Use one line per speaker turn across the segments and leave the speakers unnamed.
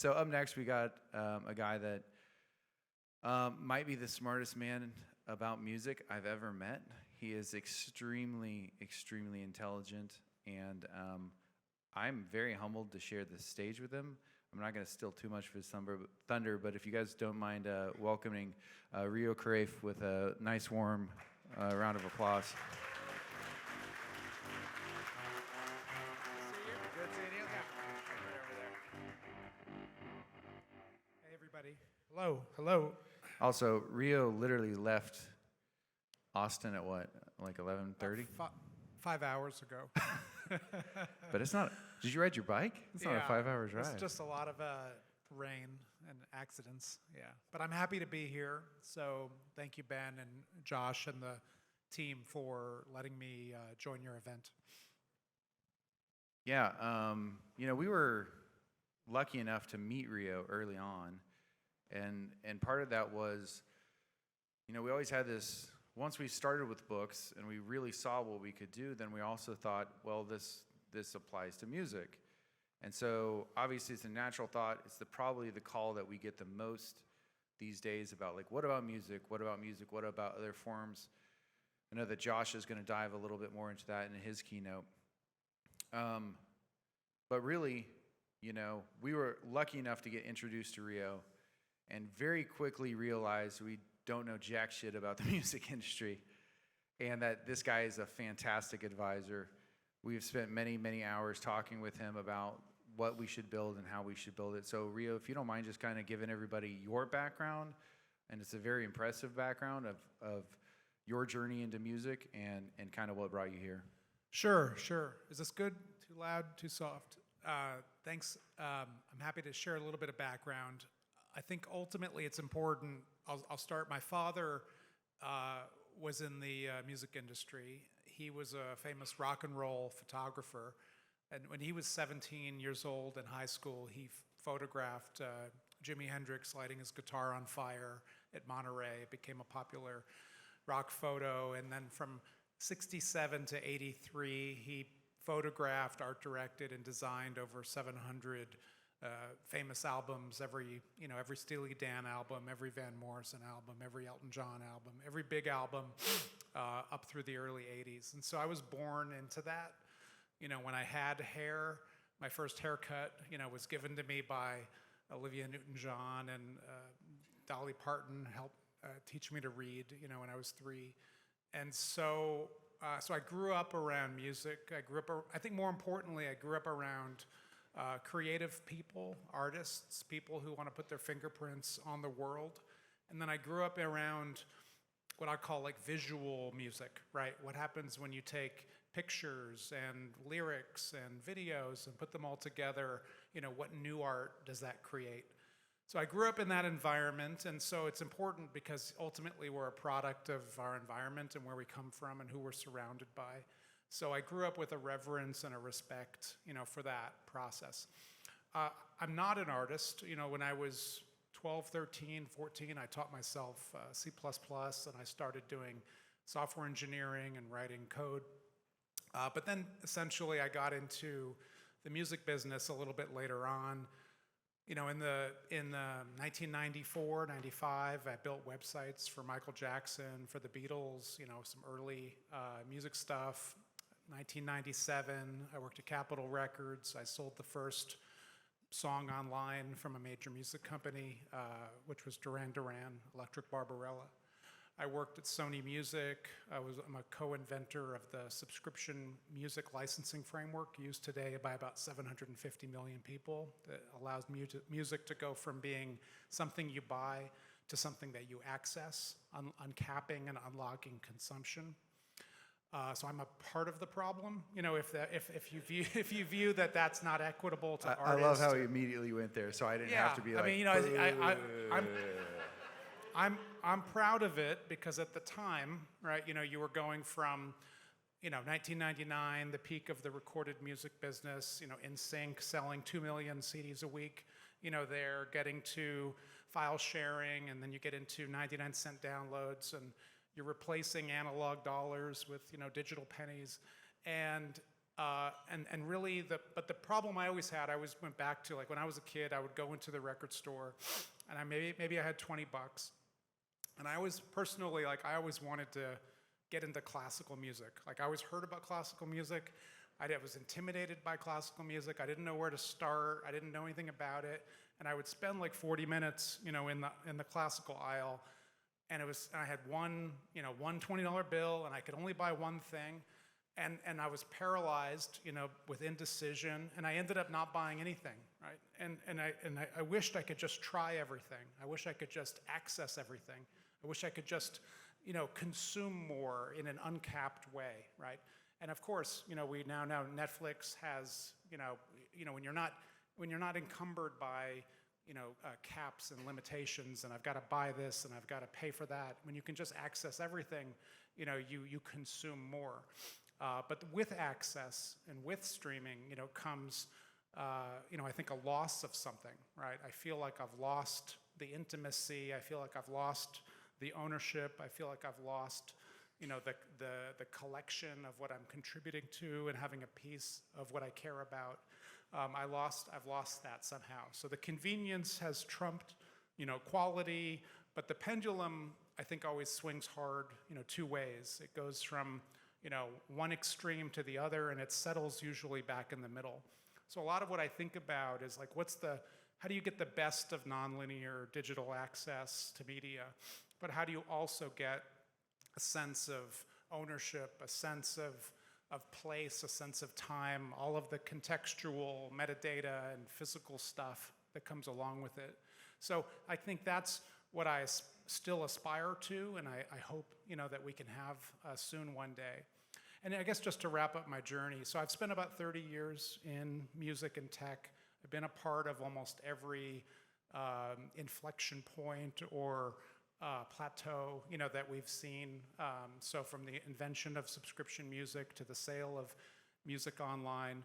So up next, we got a guy that might be the smartest man about music I've ever met. He is extremely, extremely intelligent, and I'm very humbled to share the stage with him. I'm not going to steal too much of his thunder, but if you guys don't mind welcoming Rio Caraeff with a nice warm round of applause.
Good seeing you. Hey, everybody. Hello. Hello.
Also, Rio literally left Austin at what, like 11:30?
5 hours ago.
But it's not. Did you ride your bike? It's not a 5 hour drive.
It's just a lot of rain and accidents. Yeah. But I'm happy to be here. So thank you, Ben and Josh and the team for letting me join your event.
Yeah. We were lucky enough to meet Rio early on. And part of that was, we always had this, once we started with books and we really saw what we could do, then we also thought, well, this applies to music. And so obviously it's a natural thought. It's probably the call that we get the most these days about, like, what about music? What about music? What about other forms? I know that Josh is going to dive a little bit more into that in his keynote. But really, we were lucky enough to get introduced to Rio and very quickly realized we don't know jack shit about the music industry, and that this guy is a fantastic advisor. We've spent many, many hours talking with him about what we should build and how we should build it. So Rio, if you don't mind just kind of giving everybody your background, and it's a very impressive background of your journey into music and kind of what brought you here.
Sure. Is this good? Too loud? Too soft? Thanks. I'm happy to share a little bit of background. I think ultimately it's important. I'll start. My father was in the music industry. He was a famous rock and roll photographer. And when he was 17 years old in high school, he photographed Jimi Hendrix lighting his guitar on fire at Monterey. It became a popular rock photo. And then from 67 to 83, he photographed, art directed, and designed over 700 famous albums, every Steely Dan album, every Van Morrison album, every Elton John album, every big album up through the early 80s. And so I was born into that. When I had hair, my first haircut, was given to me by Olivia Newton-John, and Dolly Parton helped teach me to read, when I was 3. And so I grew up around music. I think more importantly, I grew up around creative people, artists, people who want to put their fingerprints on the world. And then I grew up around what I call like visual music, right? What happens when you take pictures and lyrics and videos and put them all together, what new art does that create? So I grew up in that environment, and so it's important because ultimately we're a product of our environment and where we come from and who we're surrounded by. So I grew up with a reverence and a respect, for that process. I'm not an artist. When I was 12, 13, 14, I taught myself C++, and I started doing software engineering and writing code. But then essentially I got into the music business a little bit later on. In 1994, 95, I built websites for Michael Jackson, for the Beatles, some early music stuff. 1997, I worked at Capitol Records. I sold the first song online from a major music company, which was Duran Duran, Electric Barbarella. I worked at Sony Music. I'm a co-inventor of the subscription music licensing framework used today by about 750 million people that allows music to go from being something you buy to something that you access, uncapping and unlocking consumption. So I'm a part of the problem. If you view that that's not equitable to artists.
I love how he immediately went there, so I didn't have to be like.
I'm proud of it because at the time, right, you were going from, 1999, the peak of the recorded music business, NSYNC selling 2 million CDs a week, they're getting to file sharing, and then you get into 99-cent downloads, and you're replacing analog dollars with, digital pennies. And And really, but the problem I always had, I always went back to, like, when I was a kid, I would go into the record store, and maybe I had $20, and I always personally, like, I always wanted to get into classical music. Like, I always heard about classical music. I was intimidated by classical music. I didn't know where to start. I didn't know anything about it, and I would spend like 40 minutes, in the classical aisle, and I had one $20 bill, and I could only buy one thing. And I was paralyzed, with indecision, and I ended up not buying anything, right? And I wished I could just try everything. I wish I could just access everything. I wish I could just, consume more in an uncapped way, right? And of course, we now Netflix has, when you're not encumbered by, caps and limitations, and I've got to buy this and I've got to pay for that. When you can just access everything, you consume more. But with access and with streaming, comes, I think a loss of something, right? I feel like I've lost the intimacy. I feel like I've lost the ownership. I feel like I've lost, the collection of what I'm contributing to and having a piece of what I care about. I've lost that somehow. So the convenience has trumped, quality, but the pendulum, I think, always swings hard, two ways. It goes from one extreme to the other, and it settles usually back in the middle. So a lot of what I think about is like, how do you get the best of nonlinear digital access to media, but how do you also get a sense of ownership, a sense of place, a sense of time, all of the contextual metadata and physical stuff that comes along with it. So I think that's what I still aspire to, and I hope, that we can have soon one day. And I guess just to wrap up my journey, so I've spent about 30 years in music and tech. I've been a part of almost every inflection point or plateau, that we've seen. So from the invention of subscription music to the sale of music online.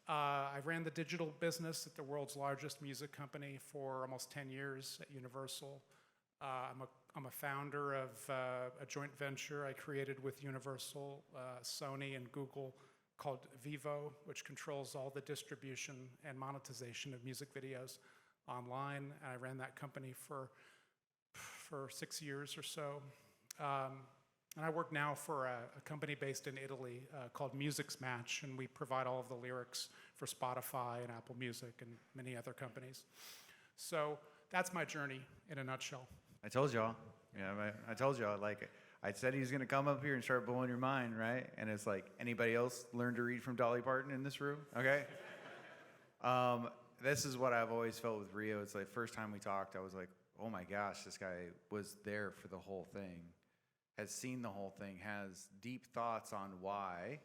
I ran the digital business at the world's largest music company for almost 10 years at Universal. I'm a founder of a joint venture I created with Universal, Sony, and Google called Vivo, which controls all the distribution and monetization of music videos online. And I ran that company for 6 years or so. And I work now for a company based in Italy called Music's Match, and we provide all of the lyrics for Spotify and Apple Music and many other companies. So that's my journey in a nutshell.
I told y'all. I told y'all. Like, I said he was going to come up here and start blowing your mind, right? And it's like, anybody else learn to read from Dolly Parton in this room? Okay. This is what I've always felt with Rio. It's like, first time we talked, I was like, oh my gosh, this guy was there for the whole thing, has seen the whole thing, has deep thoughts on why.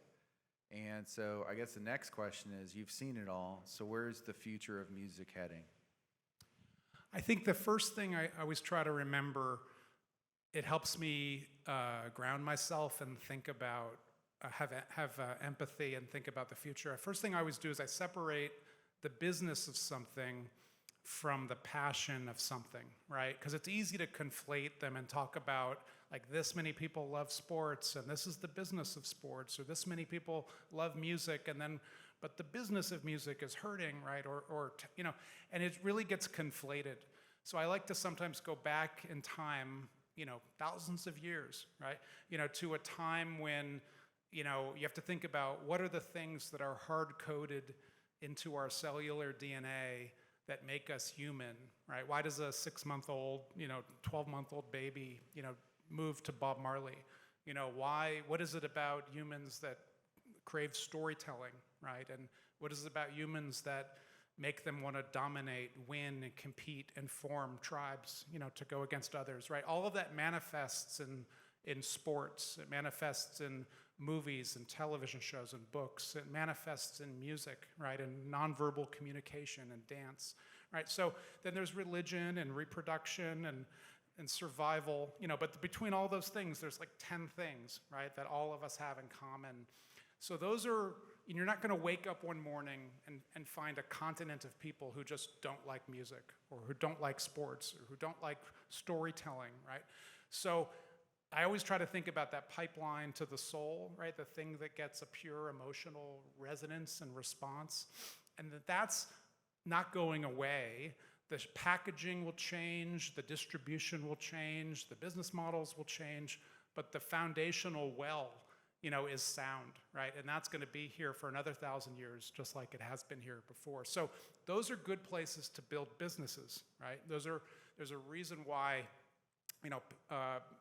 And so I guess the next question is, you've seen it all, so where's the future of music heading?
I think the first thing I always try to remember, it helps me ground myself and think about, have empathy and think about the future. First thing I always do is I separate the business of something from the passion of something, right? Because it's easy to conflate them and talk about, like, this many people love sports and this is the business of sports, or this many people love music but the business of music is hurting, right? And it really gets conflated. So I like to sometimes go back in time, thousands of years, right? To a time when, you have to think about what are the things that are hard-coded into our cellular DNA that make us human, right? Why does a 6-month-old, 12-month-old baby, move to Bob Marley? What is it about humans that crave storytelling, right? And what is it about humans that make them want to dominate, win, and compete, and form tribes, to go against others, right? All of that manifests in sports. It manifests in movies and television shows and books. It manifests in music, right? And nonverbal communication and dance, right? So then there's religion and reproduction and survival, but between all those things, there's like 10 things, right, that all of us have in common. So those are, you're not going to wake up one morning and find a continent of people who just don't like music, or who don't like sports, or who don't like storytelling, right? So I always try to think about that pipeline to the soul, right? The thing that gets a pure emotional resonance and response, and that's not going away. The packaging will change, the distribution will change, the business models will change, but the foundational well, is sound, right? And that's going to be here for another 1,000 years, just like it has been here before. So those are good places to build businesses, right? There's a reason why,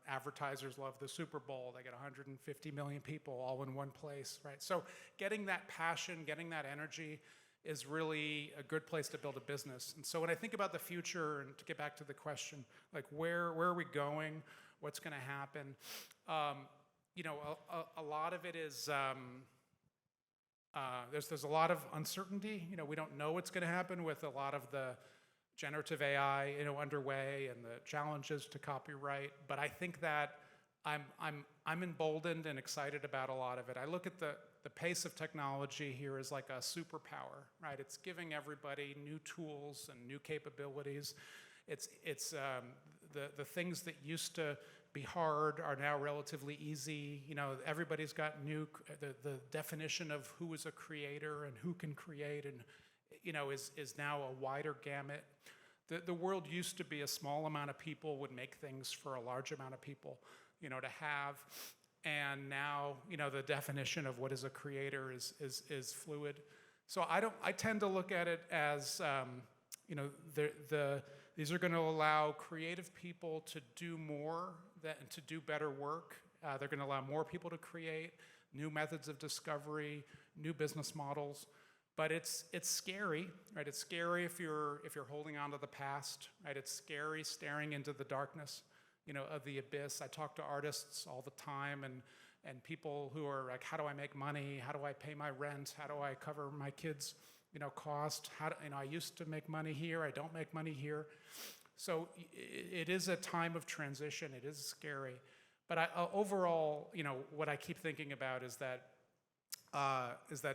advertisers love the Super Bowl. They get 150 million people all in one place, right? So getting that passion, getting that energy is really a good place to build a business. And so when I think about the future, and to get back to the question, like where are we going? What's going to happen? A lot of it is there's a lot of uncertainty. We don't know what's going to happen with a lot of the generative AI, underway, and the challenges to copyright. But I think that I'm emboldened and excited about a lot of it. I look at the pace of technology here as like a superpower, right? It's giving everybody new tools and new capabilities. It's the things that used to be hard are now relatively easy. Everybody's got the definition of who is a creator and who can create, and is now a wider gamut. The world used to be a small amount of people would make things for a large amount of people, to have. And now, the definition of what is a creator is fluid. So I tend to look at it as, these are going to allow creative people to do more, to do better work. They're going to allow more people to create new methods of discovery, new business models. But it's scary, right? It's scary if you're holding on to the past, right? It's scary staring into the darkness, of the abyss. I talk to artists all the time, and people who are like, how do I make money? How do I pay my rent? How do I cover my kids' cost? I used to make money here. I don't make money here. So it is a time of transition. It is scary. But overall, what I keep thinking about is that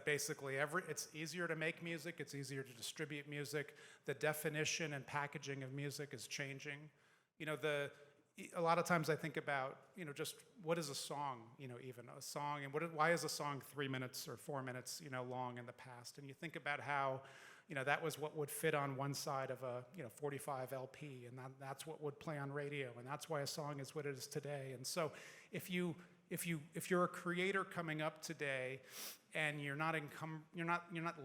basically it's easier to make music, it's easier to distribute music. The definition and packaging of music is changing. A lot of times I think about, just what is a song, even a song, and why is a song 3 minutes or 4 minutes, long in the past? And you think about how, that was what would fit on one side of a, 45 LP, and that's what would play on radio, and that's why a song is what it is today. And so if you're a creator coming up today, and you're not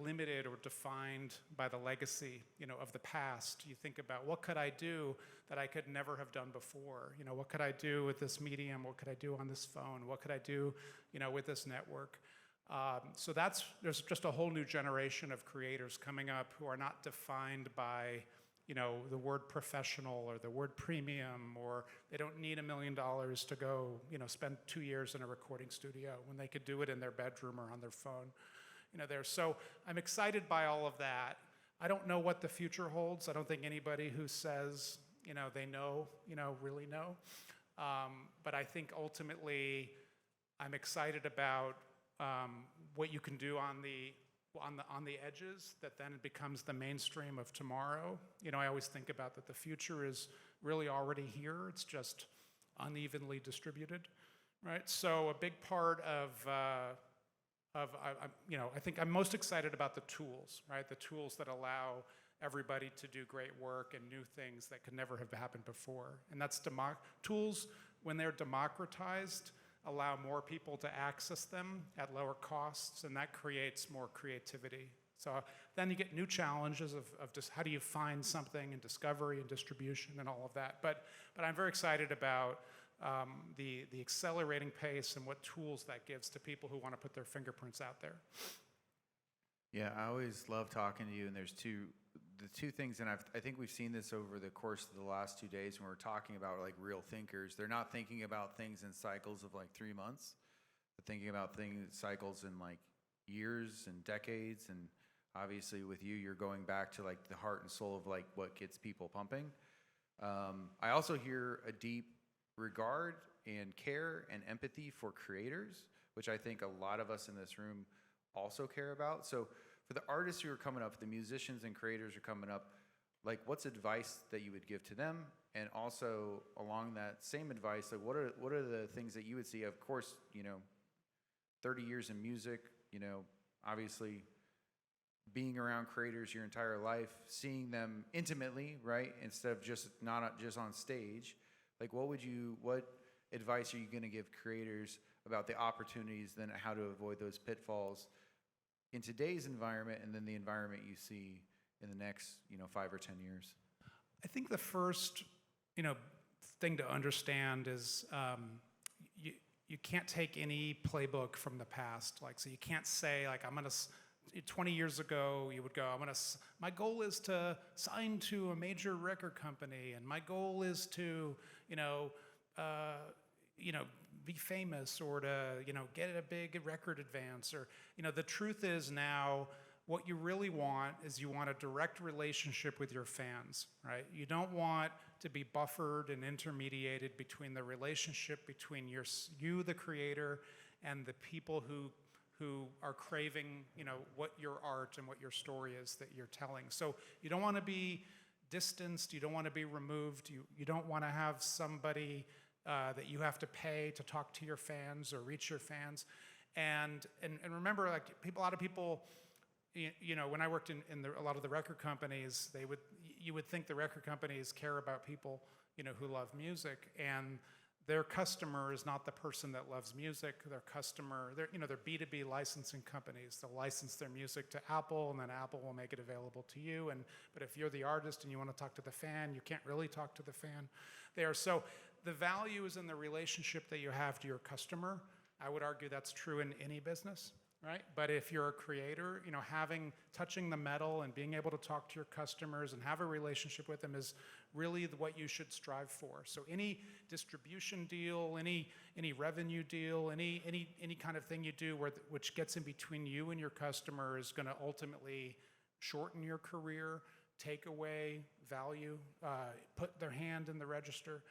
limited or defined by the legacy, of the past, you think about, what could I do that I could never have done before? What could I do with this medium? What could I do on this phone? What could I do, with this network? So there's just a whole new generation of creators coming up who are not defined by, the word professional or the word premium, or they don't need $1 million to go, spend 2 years in a recording studio when they could do it in their bedroom or on their phone, So I'm excited by all of that. I don't know what the future holds. I don't think anybody who says, they know, really know. But I think ultimately I'm excited about what you can do on the edges, that then it becomes the mainstream of tomorrow. I always think about that the future is really already here. It's just unevenly distributed, right? So a big part of I think I'm most excited about the tools, right? The tools that allow everybody to do great work and new things that could never have happened before. And that's tools, when they're democratized, allow more people to access them at lower costs, and that creates more creativity. So then you get new challenges of just how do you find something, and discovery and distribution and all of that. But I'm very excited about the accelerating pace and what tools that gives to people who want to put their fingerprints out there.
Yeah, I always love talking to you, and there's the two things, and I think we've seen this over the course of the last 2 days when we're talking about like real thinkers. They're not thinking about things in cycles of like 3 months. They're thinking about cycles in like years and decades. And obviously with you, you're going back to like the heart and soul of like what gets people pumping. I also hear a deep regard and care and empathy for creators, which I think a lot of us in this room also care about. So for the artists who are coming up, the musicians and creators who are coming up, like what's advice that you would give to them, and also along that same advice, like what are the things that you would see? Of course, 30 years in music, obviously being around creators your entire life, seeing them intimately, right, instead of just not just on stage. Like what advice are you going to give creators about the opportunities, then how to avoid those pitfalls in today's environment, and then the environment you see in the next 5 or 10 years?
I think the first thing to understand is you can't take any playbook from the past. Like, so you can't say like, 20 years ago, you would go, my goal is to sign to a major record company, and my goal is to, be famous, or to, get a big record advance, or, the truth is now, what you really want is you want a direct relationship with your fans, right? You don't want to be buffered and intermediated between the relationship between you, the creator, and the people who are craving, what your art and what your story is that you're telling. So you don't want to be distanced, you don't want to be removed, you don't want to have somebody that you have to pay to talk to your fans or reach your fans. And remember, like a lot of people, when I worked in a lot of the record companies, you would think the record companies care about people, who love music, and their customer is not the person that loves music. Their customer, they're B2B licensing companies. They'll license their music to Apple, and then Apple will make it available to you. But if you're the artist and you want to talk to the fan, you can't really talk to the fan there. So the value is in the relationship that you have to your customer. I would argue that's true in any business, right? But if you're a creator, touching the metal and being able to talk to your customers and have a relationship with them is really what you should strive for. So any distribution deal, any revenue deal, any kind of thing you do which gets in between you and your customer is going to ultimately shorten your career, take away value, put their hand in the register,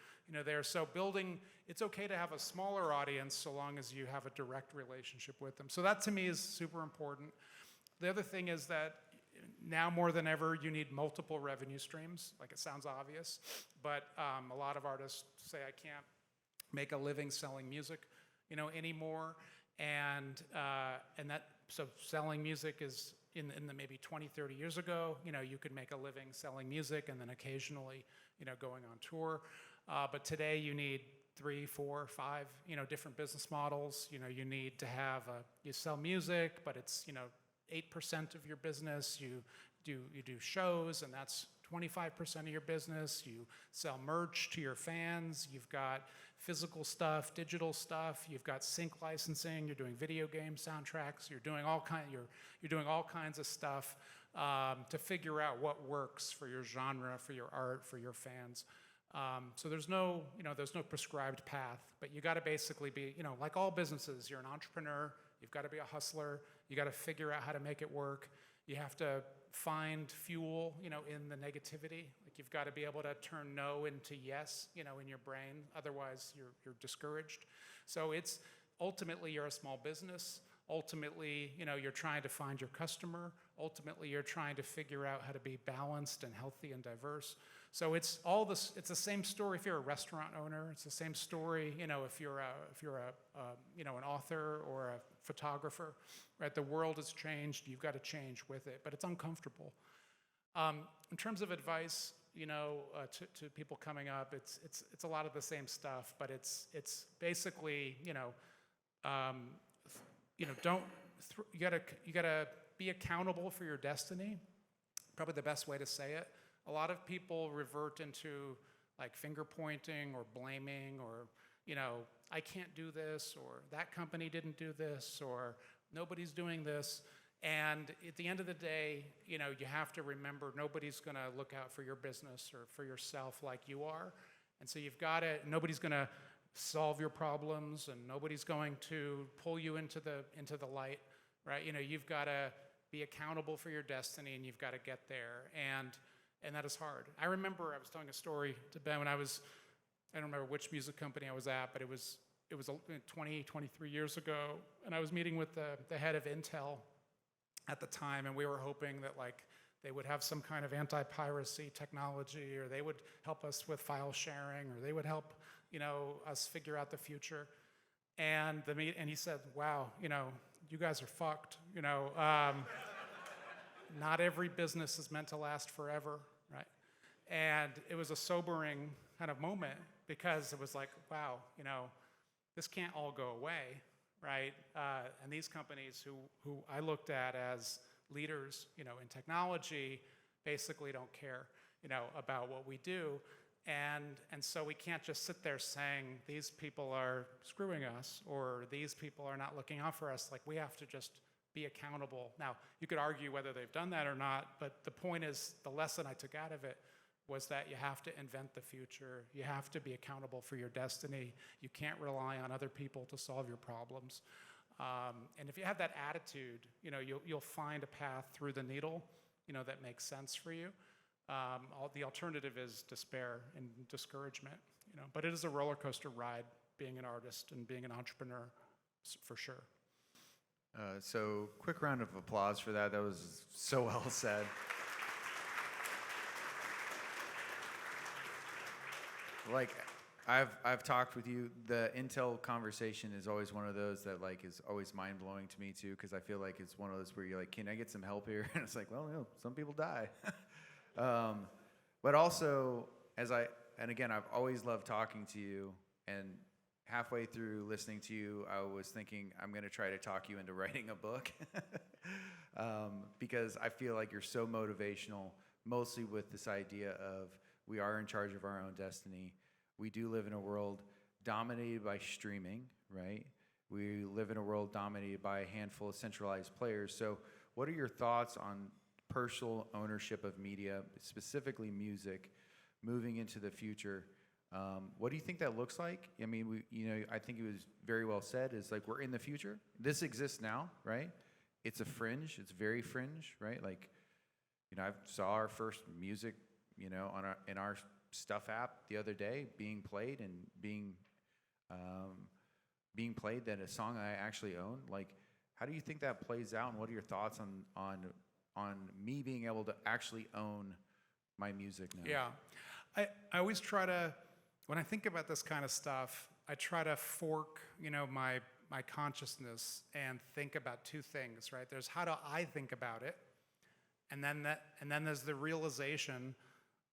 there. So it's okay to have a smaller audience so long as you have a direct relationship with them. So that to me is super important. The other thing is that now more than ever, you need multiple revenue streams. Like, it sounds obvious, but a lot of artists say, I can't make a living selling music, anymore. So selling music is in the maybe 20, 30 years ago, you could make a living selling music and then occasionally, going on tour. But today you need 3, 4, 5, different business models. You need to have you sell music, but it's, 8% of your business. You do shows, and that's 25% of your business. You sell merch to your fans. You've got physical stuff, digital stuff. You've got sync licensing. You're doing video game soundtracks. You're doing all kinds of stuff to figure out what works for your genre, for your art, for your fans. So there's no prescribed path, but you got to basically be, like all businesses, you're an entrepreneur. You've got to be a hustler. You got to figure out how to make it work. You have to find fuel, in the negativity. Like, you've got to be able to turn no into yes, in your brain. Otherwise, you're discouraged. So it's ultimately you're a small business. Ultimately, you're trying to find your customer. Ultimately, you're trying to figure out how to be balanced and healthy and diverse. So it's all this. It's the same story if you're a restaurant owner. It's the same story, if you're an author or a photographer, right? The world has changed. You've got to change with it, but it's uncomfortable. In terms of advice, to people coming up, it's a lot of the same stuff, but it's basically, you gotta be accountable for your destiny. Probably the best way to say it. A lot of people revert into like finger pointing or blaming, or I can't do this, or that company didn't do this, or nobody's doing this. And at the end of the day, you have to remember nobody's going to look out for your business or for yourself like you are. And so nobody's going to solve your problems, and nobody's going to pull you into the light, right? You've got to be accountable for your destiny, and you've got to get there. And that is hard. I remember I was telling a story to Ben when I don't remember which music company I was at, but it was 20, 23 years ago, and I was meeting with the head of Intel at the time, and we were hoping that like They would have some kind of anti-piracy technology, or they would help us with file sharing, or they would help, us figure out the future. And he said, wow, you guys are fucked. Not every business is meant to last forever, right? And it was a sobering kind of moment, because it was like, wow, this can't all go away, right? And these companies who I looked at as leaders, in technology, basically don't care, about what we do. And so we can't just sit there saying, these people are screwing us, or these people are not looking out for us. Like, we have to just be accountable. Now, you could argue whether they've done that or not, but the point is, the lesson I took out of it was that you have to invent the future. You have to be accountable for your destiny. You can't rely on other people to solve your problems. And if you have that attitude, you'll find a path through the needle, that makes sense for you. The alternative is despair and discouragement, But it is a roller coaster ride, being an artist and being an entrepreneur, for sure.
So quick round of applause for that. That was so well said. Like, I've talked with you. The Intel conversation is always one of those that is always mind blowing to me too, because I feel like it's one of those where you're like, can I get some help here? And it's like, well, some people die. But also, again, I've always loved talking to you, and halfway through listening to you, I was thinking, I'm going to try to talk you into writing a book, because I feel like you're so motivational, mostly with this idea of we are in charge of our own destiny. We do live in a world dominated by streaming, right? We live in a world dominated by a handful of centralized players. So what are your thoughts on personal ownership of media, specifically music, moving into the future? What do you think that looks like? I mean, I think it was very well said, is like, we're in the future. This exists now, right? It's a fringe. It's very fringe, right? Like, I saw our first music, in our Stuff app the other day being played, and being played that a song I actually own. Like, how do you think that plays out, and what are your thoughts on me being able to actually own my music now?
Yeah, I always try to, when I think about this kind of stuff, I try to fork, my consciousness and think about two things, right? There's how do I think about it, and then there's the realization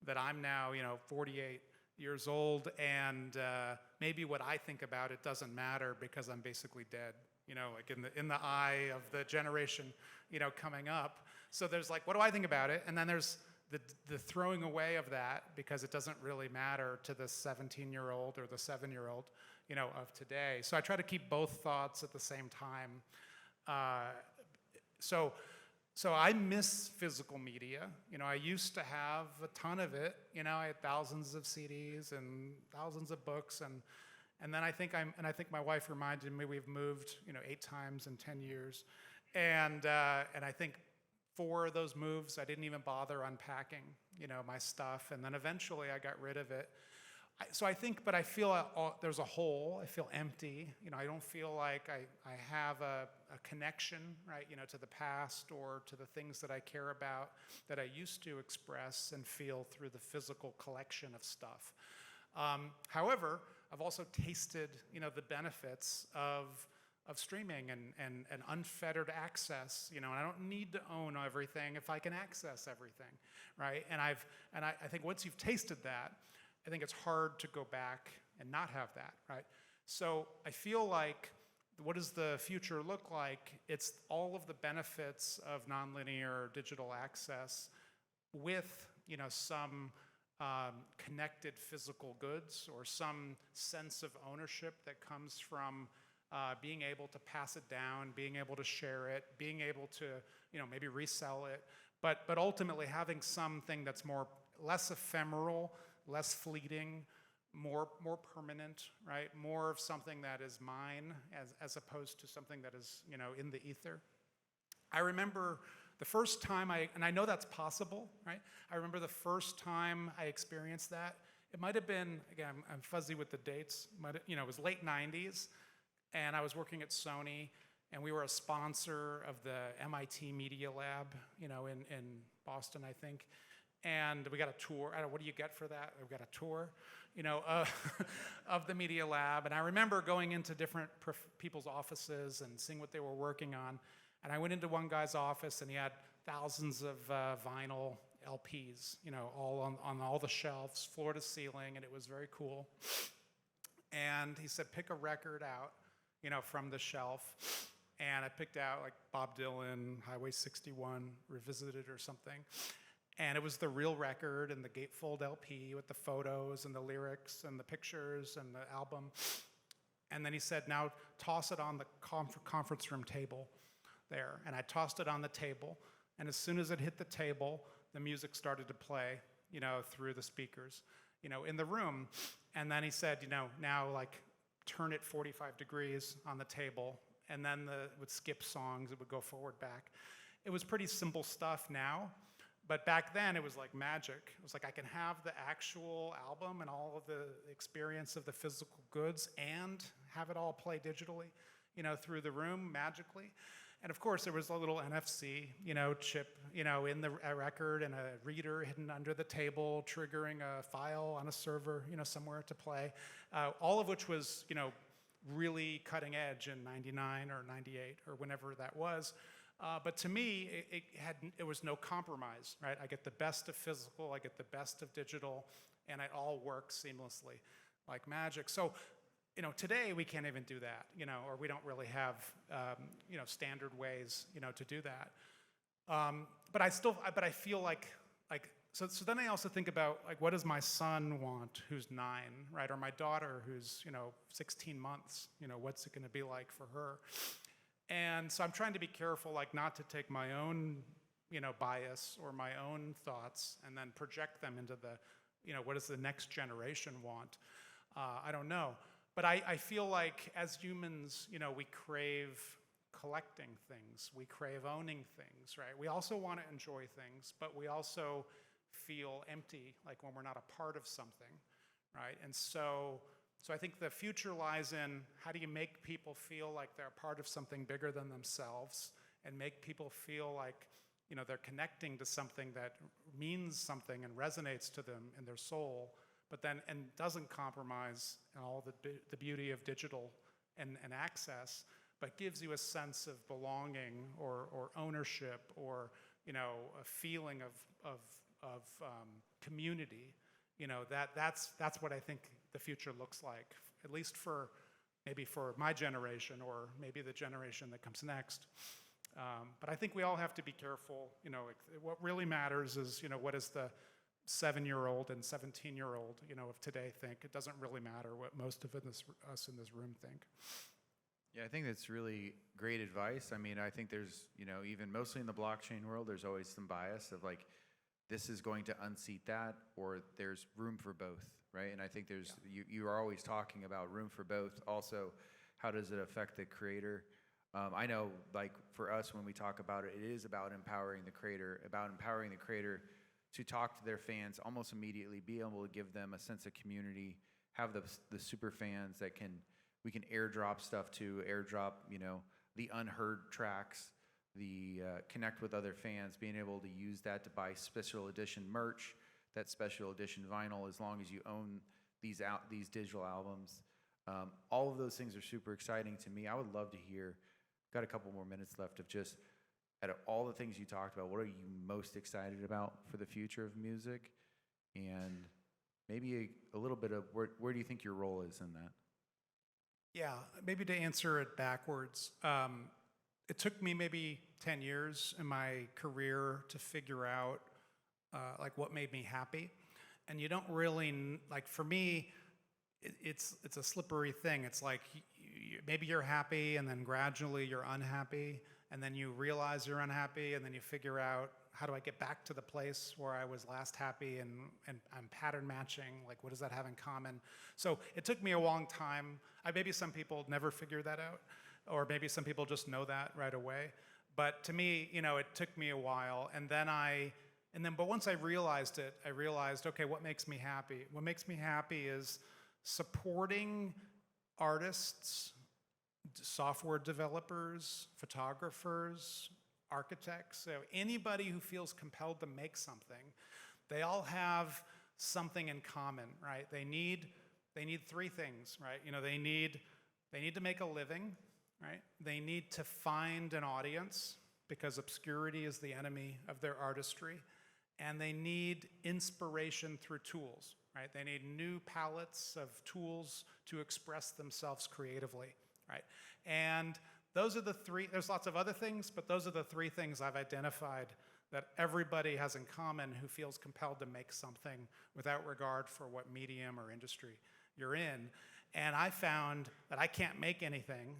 that I'm now, 48 years old, and maybe what I think about it doesn't matter because I'm basically dead, like in the eye of the generation, coming up. So there's like, what do I think about it? And then there's the throwing away of that because it doesn't really matter to the 17-year-old or the 7-year-old, of today. So I try to keep both thoughts at the same time. So I miss physical media. I used to have a ton of it. I had thousands of CDs and thousands of books, and then I think my wife reminded me we've moved 8 times in 10 years, and I think 4 of those moves I didn't even bother unpacking my stuff, and then eventually I got rid of it. But I feel there's a hole. I feel empty. I don't feel like I have a connection, right, to the past or to the things that I care about that I used to express and feel through the physical collection of stuff. However, I've also tasted, the benefits of streaming and unfettered access, and I don't need to own everything if I can access everything, right? And I think once you've tasted that, I think it's hard to go back and not have that, right? So I feel like, what does the future look like? It's all of the benefits of nonlinear digital access with, some connected physical goods, or some sense of ownership that comes from being able to pass it down, being able to share it, being able to, maybe resell it, but ultimately having something that's less ephemeral, less fleeting, more permanent, right? More of something that is mine as opposed to something that is, in the ether. I remember the first time and I know that's possible, right? I remember the first time I experienced that. It might have been, again, I'm fuzzy with the dates, it was late 90s, and I was working at Sony, and we were a sponsor of the MIT Media Lab, in Boston, I think. And we got a tour. I don't know, what do you get for that? We got a tour, of the Media Lab. And I remember going into different people's offices and seeing what they were working on. And I went into one guy's office, and he had thousands of vinyl LPs, all on all the shelves, floor to ceiling, and it was very cool. And he said, pick a record out, from the shelf. And I picked out like Bob Dylan, Highway 61 Revisited or something. And it was the real record and the gatefold LP with the photos and the lyrics and the pictures and the album. And then he said, now toss it on the conference room table there. And I tossed it on the table. And as soon as it hit the table, the music started to play, through the speakers, in the room. And then he said, now like turn it 45 degrees on the table. And then it would skip songs, it would go forward, back. It was pretty simple stuff now. But back then, it was like magic. It was like I can have the actual album and all of the experience of the physical goods and have it all play digitally, through the room magically. And of course, there was a little NFC, chip, in the record, and a reader hidden under the table, triggering a file on a server, somewhere to play. All of which was, really cutting edge in '99 or '98 or whenever that was. But to me, it was no compromise, right? I get the best of physical, I get the best of digital, and it all works seamlessly, like magic. So, today we can't even do that, or we don't really have, standard ways, to do that. But I feel like, so then I also think about, like, what does my son want, who's 9, right? Or my daughter, who's, 16 months, what's it gonna be like for her? And so I'm trying to be careful, like, not to take my own, bias or my own thoughts and then project them into the, what does the next generation want? I don't know. But I feel like as humans, we crave collecting things. We crave owning things, right? We also want to enjoy things, but we also feel empty, like when we're not a part of something, right? And so I think the future lies in how do you make people feel like they're part of something bigger than themselves and make people feel like, they're connecting to something that means something and resonates to them in their soul, but then and doesn't compromise all the beauty of digital and access, but gives you a sense of belonging or ownership or, a feeling of community. That's what I think the future looks like, at least for my generation or maybe the generation that comes next. But I think we all have to be careful. What really matters is, what does the 7-year-old and 17-year-old, of today think? It doesn't really matter what most of us in this room think.
Yeah, I think that's really great advice. I mean, I think there's, even mostly in the blockchain world, there's always some bias of like, this is going to unseat that, or there's room for both, right? And I think you are always talking about room for both. Also, how does it affect the creator? I know, like, for us, when we talk about it, it is about empowering the creator to talk to their fans almost immediately, be able to give them a sense of community, have the super fans that we can airdrop stuff to, the unheard tracks, the connect with other fans, being able to use that to buy special edition merch, that special edition vinyl, as long as you own these digital albums. All of those things are super exciting to me. I would love to hear, got a couple more minutes left, of just, out of all the things you talked about, what are you most excited about for the future of music? And maybe a little bit of where do you think your role is in that?
Yeah, maybe to answer it backwards. It took me maybe 10 years in my career to figure out like what made me happy. And you don't really, like, for me, it's a slippery thing. It's like maybe you're happy and then gradually you're unhappy, and then you realize you're unhappy, and then you figure out, how do I get back to the place where I was last happy, and I'm pattern matching, like what does that have in common? So it took me a long time. Maybe some people never figure that out, or maybe some people just know that right away. But to me, it took me a while, but once I realized it, I realized, okay, what makes me happy? What makes me happy is supporting artists software developers, photographers, architects, so anybody who feels compelled to make something, they all have something in common, right? They need three things, right? You know, they need to make a living, right? They need to find an audience because obscurity is the enemy of their artistry, and they need inspiration through tools, right? They need new palettes of tools to express themselves creatively, right? And those are the three, there's lots of other things, but those are the three things I've identified that everybody has in common who feels compelled to make something without regard for what medium or industry you're in. And I found that I can't make anything,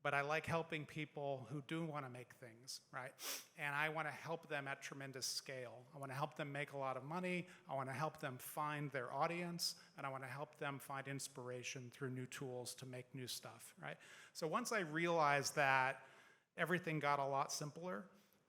but I like helping people who do want to make things, right? And I want to help them at tremendous scale. I want to help them make a lot of money. I want to help them find their audience, and I want to help them find inspiration through new tools to make new stuff, right? So once I realized that, everything got a lot simpler,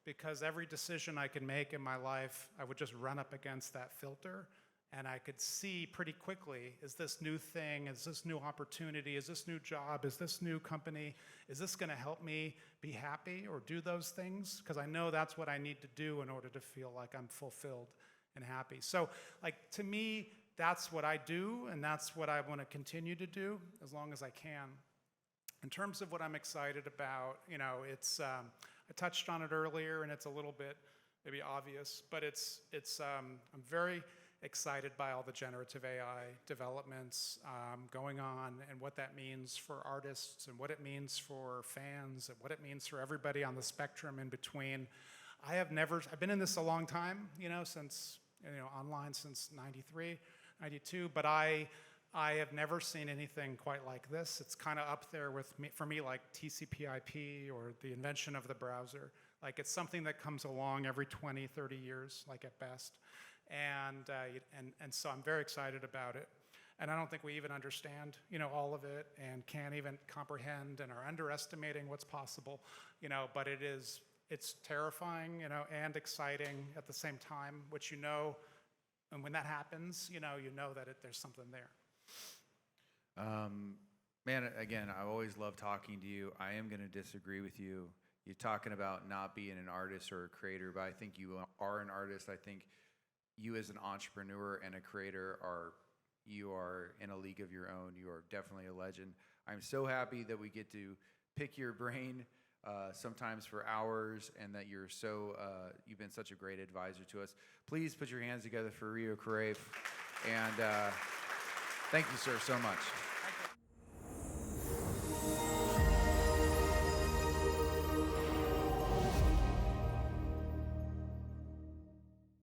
because every decision I could make in my life, I would just run up against that filter, and I could see pretty quickly, is this new thing, is this new opportunity, is this new job, is this new company, is this gonna help me be happy or do those things? Because I know that's what I need to do in order to feel like I'm fulfilled and happy. So, like, to me, that's what I do, and that's what I wanna continue to do as long as I can. In terms of what I'm excited about, you know, it's, I touched on it earlier, and it's a little bit maybe obvious, but I'm very excited by all the generative AI developments going on, and what that means for artists, and what it means for fans, and what it means for everybody on the spectrum in between. I've been in this a long time, you know, since, you know, online since 93, 92, but I have never seen anything quite like this. It's kind of up there with me, for me, like TCP/IP or the invention of the browser. Like, it's something that comes along every 20, 30 years, like at best. And so I'm very excited about it. And I don't think we even understand, you know, all of it, and can't even comprehend, and are underestimating what's possible, you know, but it's terrifying, you know, and exciting at the same time, which, you know, and when that happens, you know that there's something there.
Man, again, I always love talking to you. I am going to disagree with you. You're talking about not being an artist or a creator, but I think you are an artist. I think you as an entrepreneur and a creator you are in a league of your own. You are definitely a legend. I'm so happy that we get to pick your brain sometimes for hours, and that you've been such a great advisor to us. Please put your hands together for Rio Caraeff, and thank you, sir, so much.